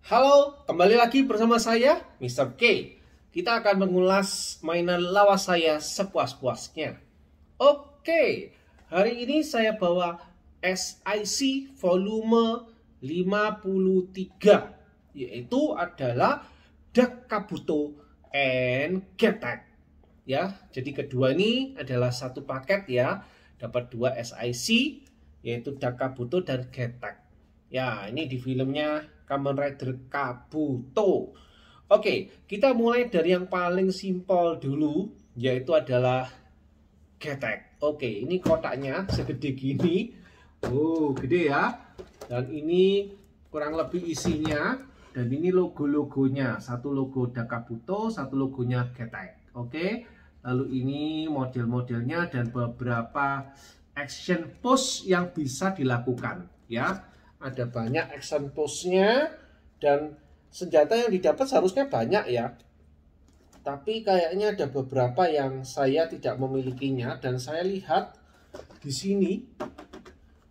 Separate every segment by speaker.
Speaker 1: Halo, kembali lagi bersama saya, Mr. K. Kita akan mengulas mainan lawas saya sepuas-puasnya. Oke, hari ini saya bawa SIC volume 53, yaitu adalah Dark Kabuto and Getek. Ya, jadi kedua ini adalah satu paket ya, dapat dua SIC, yaitu Dark Kabuto dan Getek. Ya, ini di filmnya Kamen Rider Kabuto. Oke, kita mulai dari yang paling simpel dulu, yaitu adalah Getek. Oke, ini kotaknya segede gini. Oh, gede ya. Dan ini kurang lebih isinya. Dan ini logo-logonya. Satu logo Kabuto, satu logonya Getek. Oke, lalu ini model-modelnya dan beberapa action pose yang bisa dilakukan. Ya, ada banyak action pose-nya dan senjata yang didapat seharusnya banyak ya. Tapi kayaknya ada beberapa yang saya tidak memilikinya dan saya lihat di sini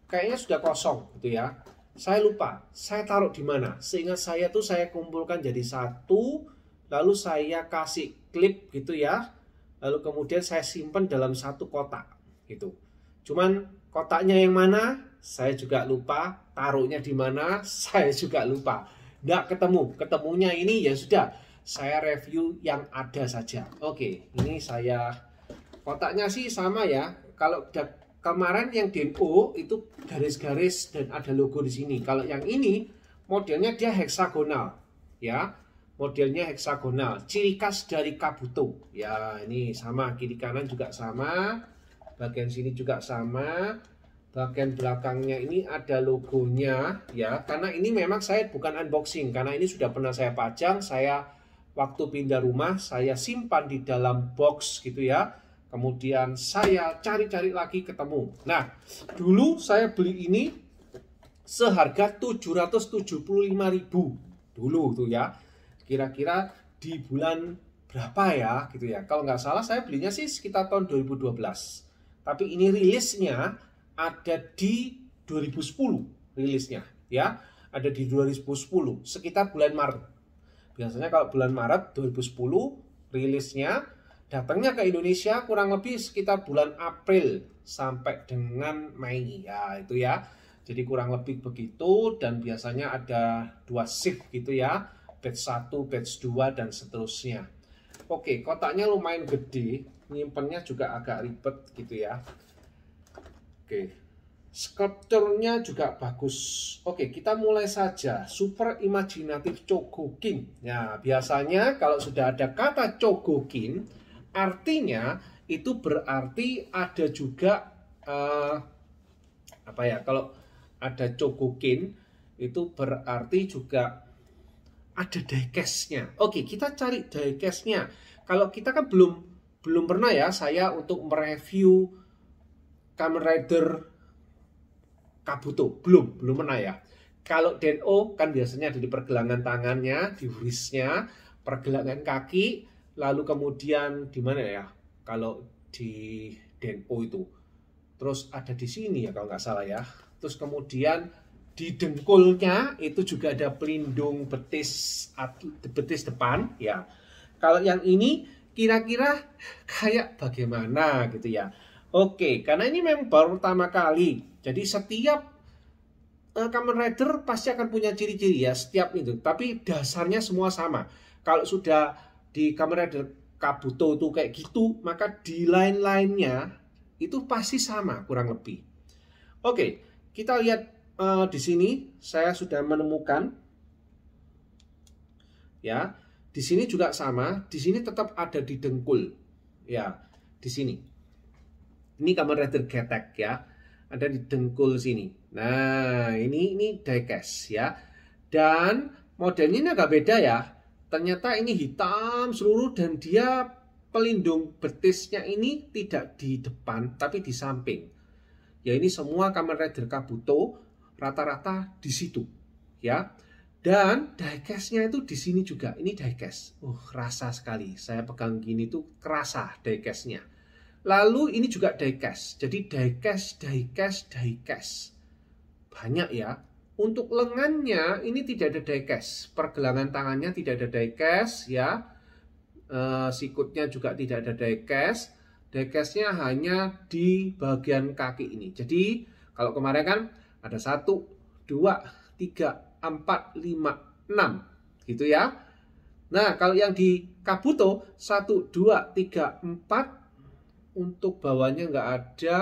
Speaker 1: kayaknya sudah kosong gitu ya. Saya lupa, saya taruh di mana. Seingat saya tuh saya kumpulkan jadi satu, lalu saya kasih klip gitu ya. Lalu kemudian saya simpan dalam satu kotak gitu. Cuman kotaknya yang mana? Saya juga lupa, taruhnya di mana, saya juga lupa. Nggak ketemu, ketemunya ini ya sudah, saya review yang ada saja. Oke, ini saya, kotaknya sih sama ya. Kalau kemarin yang DNO itu garis-garis dan ada logo di sini. Kalau yang ini, modelnya dia heksagonal, ya. Modelnya heksagonal, ciri khas dari Kabuto. Ya, ini sama, kiri kanan juga sama, bagian sini juga sama. Bagian belakangnya ini ada logonya ya, karena ini memang saya bukan unboxing, karena ini sudah pernah saya pajang. Saya waktu pindah rumah saya simpan di dalam box gitu ya, kemudian saya cari-cari lagi ketemu. Nah, dulu saya beli ini seharga 775.000 dulu tuh ya, kira-kira di bulan berapa ya gitu ya. Kalau nggak salah saya belinya sih sekitar tahun 2012, tapi ini rilisnya ada di 2010 rilisnya ya, ada di 2010 sekitar bulan Maret. Biasanya kalau bulan Maret 2010 rilisnya, datangnya ke Indonesia kurang lebih sekitar bulan April sampai dengan Mei ya, itu ya. Jadi kurang lebih begitu, dan biasanya ada dua shift gitu ya, batch 1, batch 2 dan seterusnya. Oke, kotaknya lumayan gede, nyimpennya juga agak ribet gitu ya. Oke, sculpturnya juga bagus. Oke, kita mulai saja. Super Imaginative Chogokin. Ya, biasanya kalau sudah ada kata Chogokin, artinya itu berarti ada juga apa ya? Kalau ada Chogokin itu berarti juga ada diecast-nya. Oke, kita cari diecast-nya. Kalau kita kan belum pernah ya saya untuk mereview Kamen Rider Kabuto, belum pernah ya. Kalau DNO kan biasanya ada di pergelangan tangannya, di wristnya, pergelangan kaki, lalu kemudian di mana ya? Kalau di DNO itu, terus ada di sini ya kalau nggak salah ya. Terus kemudian di dengkulnya itu juga ada pelindung betis depan ya. Kalau yang ini kira-kira kayak bagaimana gitu ya. Oke, karena ini memang baru pertama kali. Jadi setiap Kamen Rider pasti akan punya ciri-ciri ya, setiap itu. Tapi dasarnya semua sama. Kalau sudah di Kamen Rider Kabuto itu kayak gitu, maka di lain-lainnya itu pasti sama kurang lebih. Oke, kita lihat di sini saya sudah menemukan ya. Di sini juga sama, di sini tetap ada di dengkul. Ya, di sini. Ini Kamen Rider Getek ya, ada di dengkul sini. Nah, ini diecast ya. Dan modelnya ini agak beda ya. Ternyata ini hitam seluruh dan dia pelindung betisnya ini tidak di depan tapi di samping. Ya, ini semua Kamen Rider Kabuto rata-rata di situ ya. Dan diecast-nya itu di sini juga. Ini diecast. Rasa sekali. Saya pegang gini tuh kerasa diecast-nya. Lalu ini juga diecast. Jadi diecast. Banyak ya. Untuk lengannya ini tidak ada diecast, pergelangan tangannya tidak ada diecast ya, sikutnya juga tidak ada diecast. Diecastnya hanya di bagian kaki ini. Jadi kalau kemarin kan ada 1, 2, 3, 4, 5, 6 gitu ya. Nah kalau yang di Kabuto 1, 2, 3, 4 untuk bawahnya nggak ada,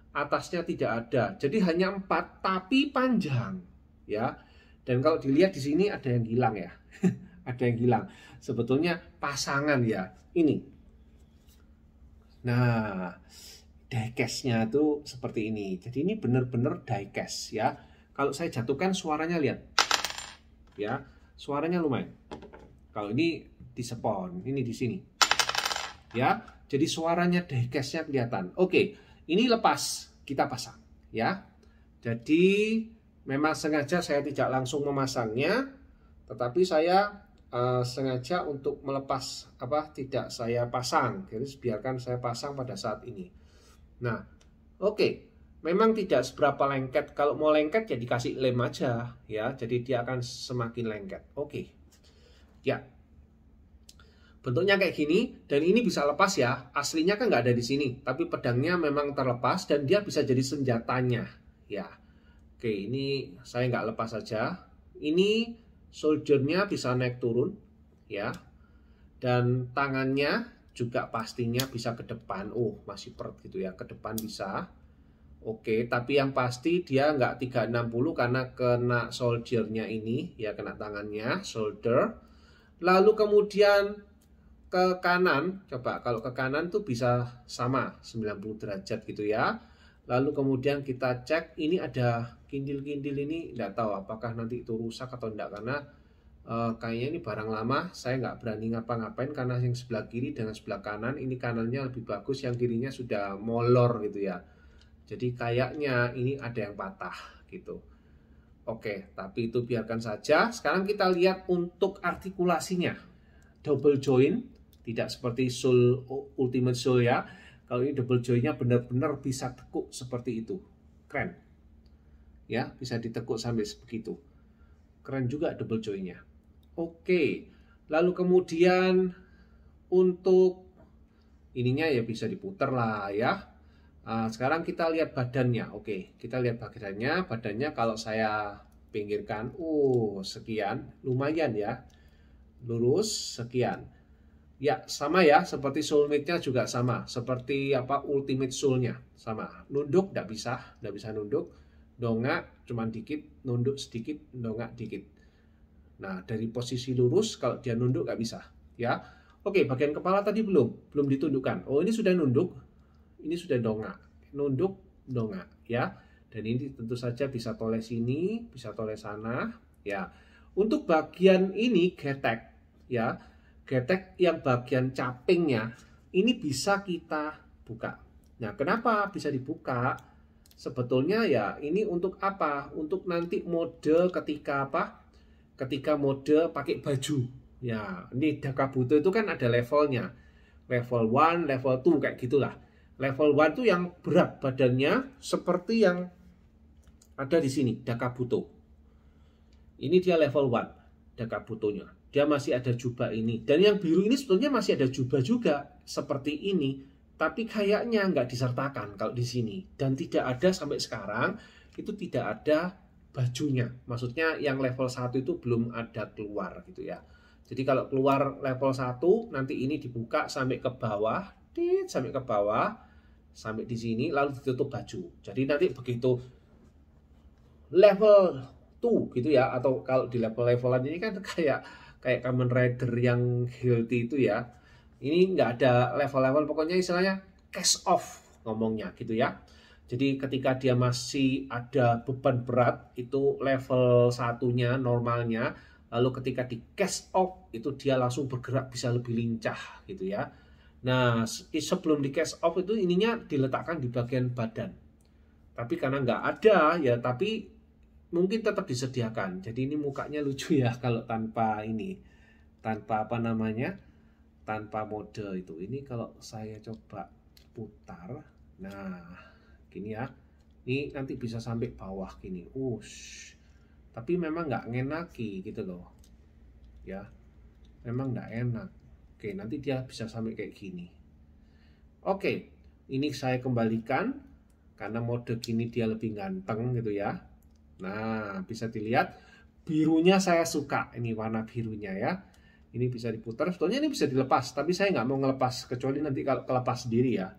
Speaker 1: atasnya tidak ada, jadi hanya 4 tapi panjang ya. Dan kalau dilihat di sini ada yang hilang ya. Ada yang hilang, sebetulnya pasangan ya ini. Nah diecastnya tuh seperti ini, jadi ini benar-benar diecast ya. Kalau saya jatuhkan suaranya lihat ya, suaranya lumayan. Kalau ini di spon, ini di sini ya, jadi suaranya diecastnya kelihatan. Oke, ini lepas, kita pasang ya. Jadi memang sengaja saya tidak langsung memasangnya, tetapi saya sengaja untuk melepas tidak saya pasang. Jadi biarkan saya pasang pada saat ini. Nah, oke. Memang tidak seberapa lengket. Kalau mau lengket ya dikasih lem aja ya. Jadi dia akan semakin lengket. Oke. Ya. Bentuknya kayak gini, dan ini bisa lepas ya. Aslinya kan nggak ada di sini, tapi pedangnya memang terlepas dan dia bisa jadi senjatanya ya. Oke, ini saya nggak lepas saja. Ini shouldernya bisa naik turun ya, dan tangannya juga pastinya bisa ke depan. Oh masih pert gitu ya, ke depan bisa. Oke, tapi yang pasti dia nggak 360 karena kena shouldernya ini ya, kena tangannya shoulder. Lalu kemudian ke kanan, coba kalau ke kanan tuh bisa sama 90 derajat gitu ya. Lalu kemudian kita cek, ini ada kindil-kindil ini, nggak tahu apakah nanti itu rusak atau enggak, karena kayaknya ini barang lama. Saya nggak berani ngapa-ngapain karena yang sebelah kiri dengan sebelah kanan, ini kanannya lebih bagus, yang kirinya sudah molor gitu ya. Jadi kayaknya ini ada yang patah gitu. Oke, tapi itu biarkan saja. Sekarang kita lihat untuk artikulasinya. Double joint, tidak seperti Soul Ultimate Soul ya. Kalau ini double jointnya benar-benar bisa tekuk seperti itu. Keren. Ya, bisa ditekuk sampai begitu. Keren juga double jointnya. Oke. Lalu kemudian untuk ininya ya bisa diputar lah ya. Sekarang kita lihat badannya. Oke, kita lihat badannya. Badannya kalau saya pinggirkan, sekian, lumayan ya. Lurus sekian. Ya, sama ya, seperti soulmate-nya juga sama. Seperti ultimate soul-nya sama. Nunduk nggak bisa nunduk. Dongak cuman dikit, nunduk sedikit, dongak dikit. Nah, dari posisi lurus kalau dia nunduk nggak bisa, ya. Oke, bagian kepala tadi belum ditundukkan. Oh, ini sudah nunduk. Ini sudah dongak, nunduk, dongak ya. Dan ini tentu saja bisa toleh sini, bisa toleh sana ya. Untuk bagian ini getek ya. Getek yang bagian capingnya ini bisa kita buka. Nah, kenapa bisa dibuka? Sebetulnya ya ini untuk apa? Untuk nanti mode ketika Ketika mode pakai baju. Ya, ini Dakabuto itu kan ada levelnya. Level 1, level 2 kayak gitulah. Level 1 itu yang berat badannya seperti yang ada di sini, Dakabuto. Ini dia level 1, Dakabutonya. Dia masih ada jubah ini. Dan yang biru ini sebetulnya masih ada jubah juga, seperti ini. Tapi kayaknya nggak disertakan kalau di sini. Dan tidak ada sampai sekarang, itu tidak ada bajunya. Maksudnya yang level 1 itu belum ada keluar gitu ya. Jadi kalau keluar level 1, nanti ini dibuka sampai ke bawah, sampai di sini, lalu ditutup baju. Jadi nanti begitu level 2 gitu ya, atau kalau di level-levelan ini kan kayak Kamen Rider yang healthy itu ya. Ini nggak ada level-level, pokoknya istilahnya cash off ngomongnya gitu ya. Jadi ketika dia masih ada beban berat, itu level 1-nya normalnya. Lalu ketika di cash off, itu dia langsung bergerak bisa lebih lincah gitu ya. Nah, sebelum di cash off itu ininya diletakkan di bagian badan. Tapi karena nggak ada ya, tapi mungkin tetap disediakan. Jadi ini mukanya lucu ya kalau tanpa ini, tanpa tanpa mode itu. Ini kalau saya coba putar, nah gini ya. Ini nanti bisa sampai bawah gini. tapi memang nggak ngenaki gitu loh ya, memang nggak enak. Oke, nanti dia bisa sampai kayak gini. Oke, ini saya kembalikan karena mode gini dia lebih ganteng gitu ya. Nah, bisa dilihat birunya saya suka, ini warna birunya ya. Ini bisa diputar, sebetulnya ini bisa dilepas, tapi saya nggak mau ngelepas, kecuali nanti kalau kelepas sendiri ya.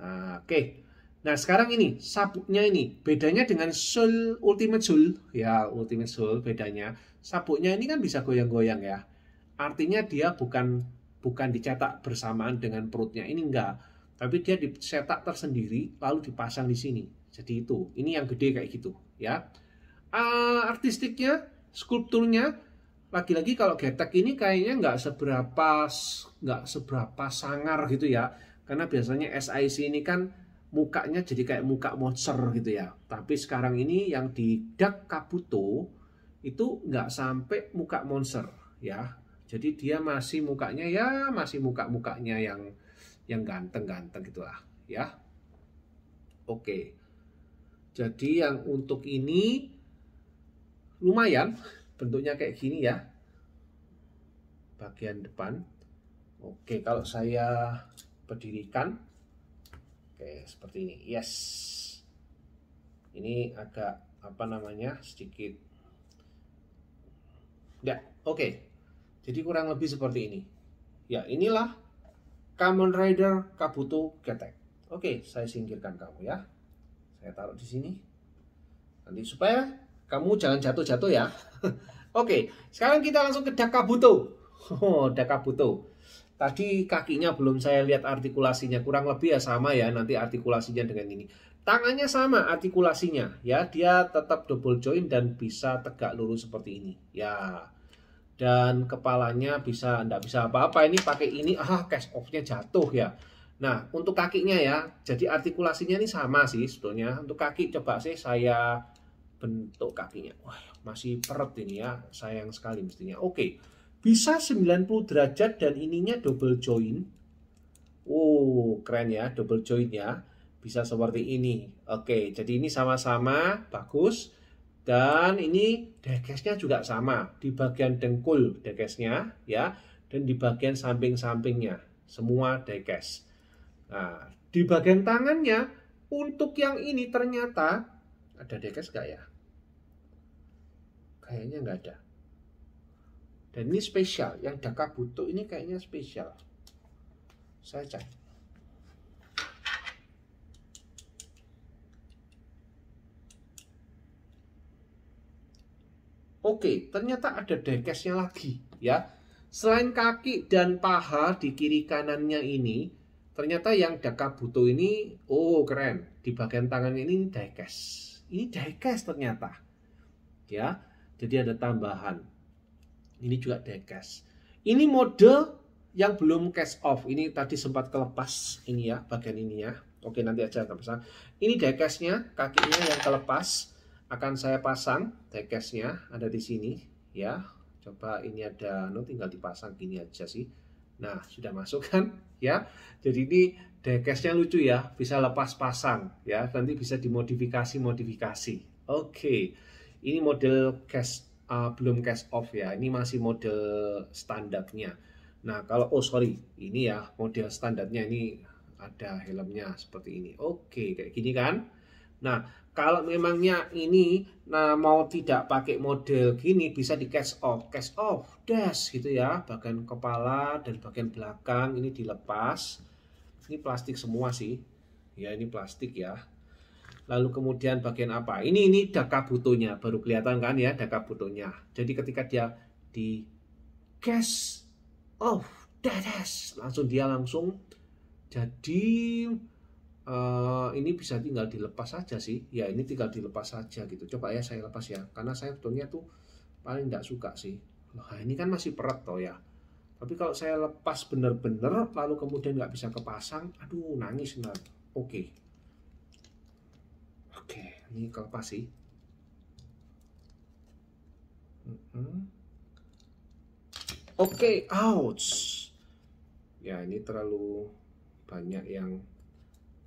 Speaker 1: Nah, oke. Nah, sekarang ini sabuknya ini bedanya dengan Soul Ultimate Soul ya, Ultimate Soul bedanya sabuknya ini kan bisa goyang-goyang ya. Artinya dia bukan dicetak bersamaan dengan perutnya, ini enggak, tapi dia dicetak tersendiri lalu dipasang di sini. Jadi itu, ini yang gede kayak gitu ya. Artistiknya, skulpturnya, lagi-lagi kalau Getek ini kayaknya nggak seberapa sangar gitu ya, karena biasanya SIC ini kan mukanya jadi kayak muka monster gitu ya. Tapi sekarang ini yang di Dark Kabuto itu nggak sampai muka monster ya. Jadi dia masih mukanya ya masih mukanya yang ganteng-ganteng gitulah ya. Oke. Jadi yang untuk ini lumayan bentuknya kayak gini ya. Bagian depan. Oke, kalau saya berdirikan, oke seperti ini. Yes. Ini agak apa namanya sedikit. Ya, oke. Jadi kurang lebih seperti ini. Ya, inilah Kamen Rider Kabuto Getek. Oke, saya singkirkan kamu ya. Saya taruh di sini. Nanti supaya kamu jangan jatuh-jatuh ya. Oke, sekarang kita langsung ke Dark Kabuto. Oh, Dark Kabuto. Tadi kakinya belum saya lihat artikulasinya, kurang lebih ya sama ya nanti artikulasinya dengan ini. Tangannya sama artikulasinya ya, dia tetap double joint dan bisa tegak lurus seperti ini. Ya. Dan kepalanya enggak bisa apa-apa, ini pakai ini cast off-nya jatuh ya. Nah, untuk kakinya ya, jadi artikulasinya ini sama sih sebetulnya. Untuk kaki coba sih saya bentuk kakinya. Wah, masih peret ini ya, sayang sekali mestinya. Oke. Bisa 90 derajat dan ininya double joint. Oh, keren ya, double joint ya. Bisa seperti ini. Oke, jadi ini sama-sama bagus. Dan ini diecast-nya juga sama. Di bagian dengkul diecast-nya ya. Dan di bagian samping-sampingnya. Semua diecast. Nah, di bagian tangannya, untuk yang ini ternyata ada diecast nggak ya? Kayaknya nggak ada. Dan ini spesial, yang Dark Kabuto ini kayaknya spesial. Saya cek. Oke, ternyata ada diecast-nya lagi ya. Selain kaki dan paha di kiri kanannya ini, ternyata yang Dark Kabuto ini, oh keren. Di bagian tangan ini diecast. Ini diecast ternyata. Ya, jadi ada tambahan. Ini juga diecast. Ini mode yang belum cast off. Ini tadi sempat kelepas ini ya, bagian ini ya. Oke, nanti aja akan pasang. Ini diecast-nya, kakinya yang kelepas akan saya pasang. Diecast-nya ada di sini ya. Coba ini ada, tinggal dipasang gini aja sih. Nah, sudah masuk kan ya. Jadi ini diecast-nya lucu ya, bisa lepas pasang ya. Nanti bisa dimodifikasi. Oke. Ini model cast belum cast off ya, ini masih model standarnya. Nah kalau ini ya model standarnya, ini ada helmnya seperti ini. Oke, kayak gini kan. Nah kalau memangnya ini mau tidak pakai model gini, bisa di cast off dash gitu ya. Bagian kepala dan bagian belakang ini dilepas. Ini plastik semua sih ya, ini plastik ya. Lalu kemudian bagian apa? Ini Dark Kabutonya, baru kelihatan kan ya Dark Kabutonya. Jadi ketika dia di cast off, dash, langsung jadi ini bisa tinggal dilepas saja sih. Ya ini tinggal dilepas saja gitu. Coba ya saya lepas ya, karena saya sebetulnya tuh paling nggak suka sih. Nah ini kan masih peret toh ya. Tapi kalau saya lepas bener-bener lalu kemudian nggak bisa kepasang, aduh nangis benar. Oke. Oke, ini kelepas sih. Oke, ouch. Ya, ini terlalu banyak yang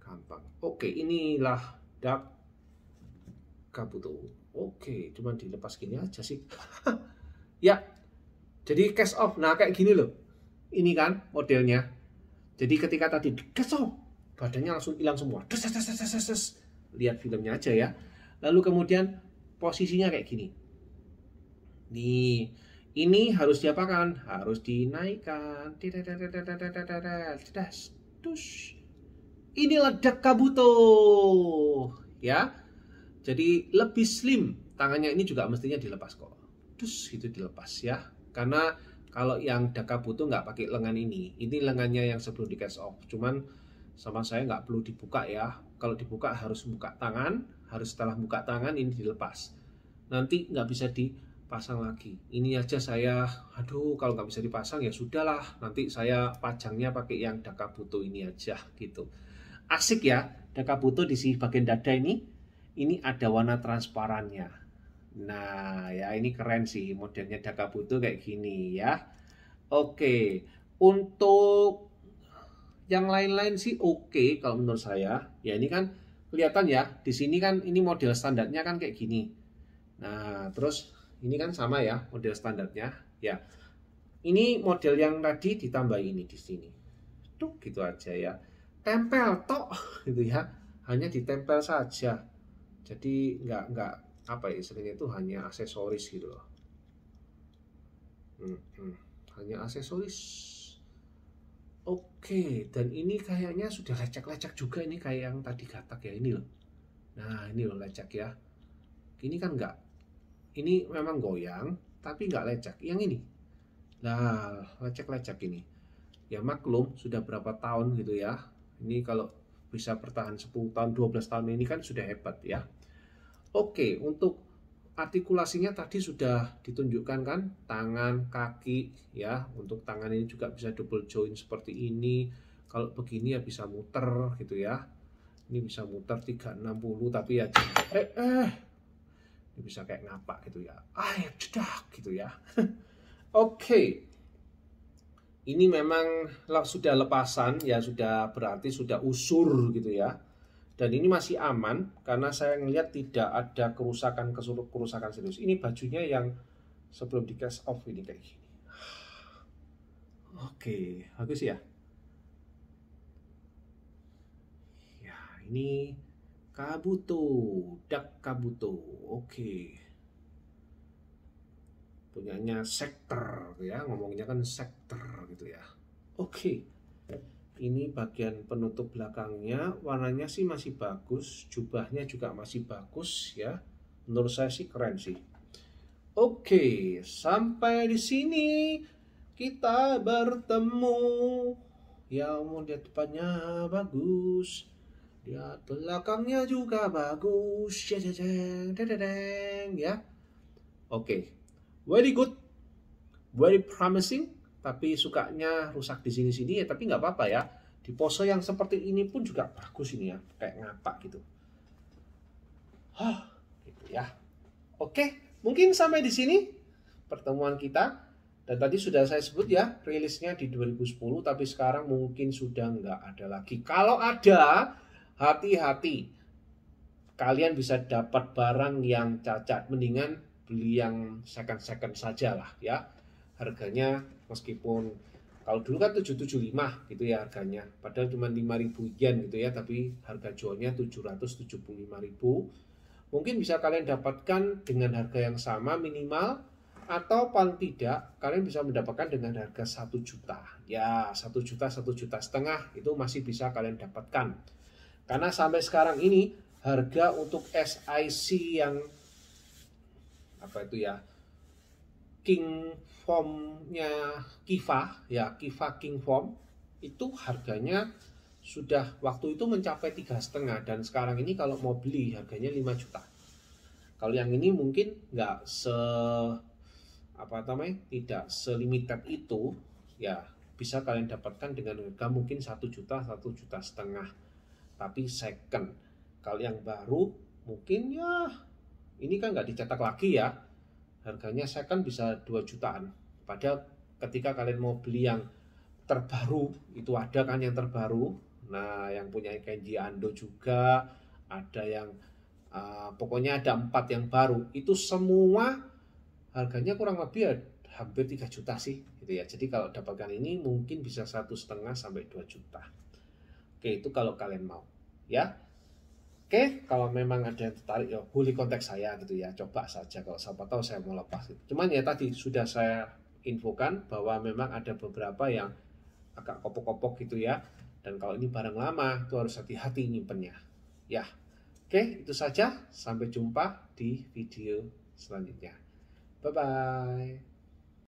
Speaker 1: gampang. Oke, inilah Dark Kabuto. Oke, cuman dilepas gini aja sih. Ya, jadi cash off. Nah, kayak gini loh. Ini kan modelnya. Jadi ketika tadi cash off, badannya langsung hilang semua. Des, des, des, des, des, des. Lihat filmnya aja ya. Lalu kemudian posisinya kayak gini. Nih, ini harus diapakan? Harus dinaikkan. Ini ledak Kabuto. Ya. Jadi lebih slim. Tangannya ini juga mestinya dilepas kok. Terus gitu dilepas ya. Karena kalau yang Dakabuto nggak pakai lengan ini. Ini lengannya yang sebelum di cast off. Cuman sama saya nggak perlu dibuka ya. Kalau dibuka harus buka tangan. Harus setelah buka tangan ini dilepas. Nanti nggak bisa dipasang lagi. Ini aja saya, aduh kalau nggak bisa dipasang ya sudahlah. Nanti saya pajangnya pakai yang Dakabuto ini aja gitu. Asik ya, Dakabuto di sisi bagian dada ini ada warna transparannya. Nah, ya ini keren sih modelnya Dakabuto kayak gini ya. Oke, untuk yang lain-lain sih oke kalau menurut saya. Ya ini kan kelihatan ya, di sini kan ini model standarnya kan kayak gini. Nah, terus ini kan sama ya model standarnya. Ya, ini model yang tadi ditambah ini di sini. Tuh gitu aja ya. Tempel tok gitu ya. Hanya ditempel saja. Jadi nggak apa ya istilahnya itu hanya aksesoris gitu loh. Hanya aksesoris. Oke, dan ini kayaknya sudah lecek-lecek juga ini kayak yang tadi gatak ya ini loh. Nah ini loh lecek ya. Ini kan nggak. Ini memang goyang, tapi nggak lecek. Yang ini. Nah lecek-lecek ini. Ya maklum sudah berapa tahun gitu ya. Ini kalau bisa bertahan 10 tahun, 12 tahun ini kan sudah hebat ya. Oke, untuk artikulasinya tadi sudah ditunjukkan kan, tangan, kaki ya. Untuk tangan ini juga bisa double joint seperti ini. Kalau begini ya bisa muter gitu ya. Ini bisa muter 360 tapi ya ini bisa kayak ngapak gitu ya. Ya cedak gitu ya. Oke. Ini memang sudah lepasan ya, sudah berarti sudah usur gitu ya. Dan ini masih aman karena saya ngelihat tidak ada kerusakan serius. Ini bajunya yang sebelum di cast off ini kayak gini. Oke, bagus ya. Ya, ini Kabuto, Dakabuto. Oke. Punyanya Sekter ya, ngomongnya kan Sekter gitu ya. Oke. Ini bagian penutup belakangnya, warnanya sih masih bagus, jubahnya juga masih bagus ya. Menurut saya sih keren sih. Oke, sampai di sini kita bertemu. Ya, lihat depannya bagus, lihat belakangnya juga bagus. Ya. Oke, very good, very promising. Tapi sukanya rusak di sini-sini ya, tapi nggak apa-apa ya. Di pose yang seperti ini pun juga bagus ini ya, kayak ngapak gitu. Gitu ya. Oke, mungkin sampai di sini pertemuan kita. Dan tadi sudah saya sebut ya, rilisnya di 2010, tapi sekarang mungkin sudah nggak ada lagi. Kalau ada, hati-hati. Kalian bisa dapat barang yang cacat, mendingan beli yang second-second saja lah ya. Harganya meskipun kalau dulu kan 775 gitu ya harganya, padahal cuma 5.000 yen gitu ya, tapi harga jualnya 775.000. Mungkin bisa kalian dapatkan dengan harga yang sama minimal, atau paling tidak kalian bisa mendapatkan dengan harga 1 juta. Ya 1 juta, 1,5 juta itu masih bisa kalian dapatkan. Karena sampai sekarang ini harga untuk SIC yang apa itu ya, King Foam-nya Kiva ya, Kiva King Foam itu harganya sudah waktu itu mencapai 3,5, dan sekarang ini kalau mau beli harganya 5 juta. Kalau yang ini mungkin nggak tidak selimited itu ya, bisa kalian dapatkan dengan harga mungkin 1 juta, 1,5 juta, tapi second. Kalau yang baru mungkin ya ini kan nggak dicetak lagi ya, harganya second bisa 2 jutaan. Padahal ketika kalian mau beli yang terbaru, itu ada kan yang terbaru. Nah, yang punya Kenji Ando juga, ada yang pokoknya ada 4 yang baru. Itu semua harganya kurang lebih ya hampir 3 juta sih gitu ya. Jadi kalau dapatkan ini mungkin bisa 1,5 sampai 2 juta. Oke, itu kalau kalian mau ya. Oke, kalau memang ada yang tertarik ya boleh kontak saya gitu ya. Coba saja, kalau siapa tahu saya mau lepas gitu. Cuman ya tadi sudah saya infokan bahwa memang ada beberapa yang agak kopok-kopok gitu ya. Dan kalau ini barang lama itu harus hati-hati nyimpennya. Ya. Oke, itu saja. Sampai jumpa di video selanjutnya. Bye bye.